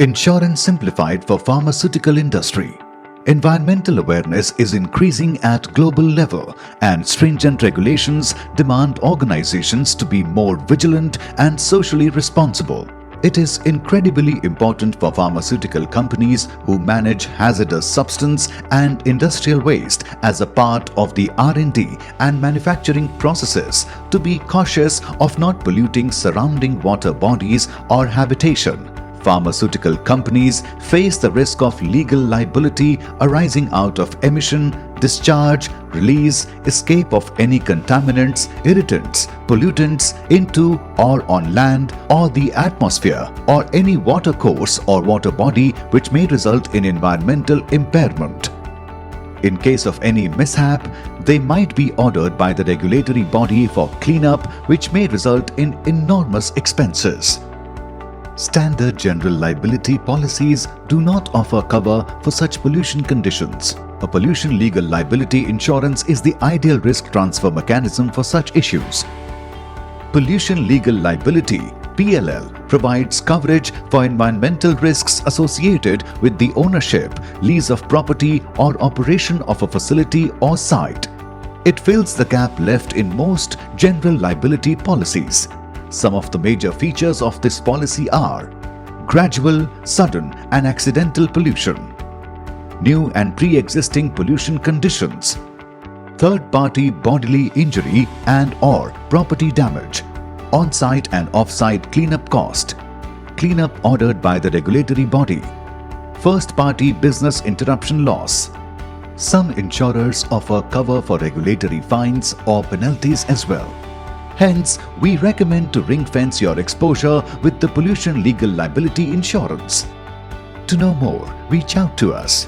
Insurance simplified for pharmaceutical industry. Environmental awareness is increasing at global level, and stringent regulations demand organizations to be more vigilant and socially responsible. It is incredibly important for pharmaceutical companies who manage hazardous substance and industrial waste as a part of the R&D and manufacturing processes to be cautious of not polluting surrounding water bodies or habitation. Pharmaceutical companies face the risk of legal liability arising out of emission, discharge, release, escape of any contaminants, irritants, pollutants into or on land or the atmosphere, or any water course or water body which may result in environmental impairment. In case of any mishap, they might be ordered by the regulatory body for cleanup, which may result in enormous expenses. Standard general liability policies do not offer cover for such pollution conditions. A pollution legal liability insurance is the ideal risk transfer mechanism for such issues. Pollution legal liability (PLL) provides coverage for environmental risks associated with the ownership, lease of property, or operation of a facility or site. It fills the gap left in most general liability policies. Some of the major features of this policy are gradual, sudden, and accidental pollution, new and pre-existing pollution conditions, third-party bodily injury and/or property damage, on-site and off-site cleanup cost, cleanup ordered by the regulatory body, first-party business interruption loss. Some insurers offer cover for regulatory fines or penalties as well. Hence, we recommend to ring-fence your exposure with the pollution legal liability insurance. To know more, reach out to us.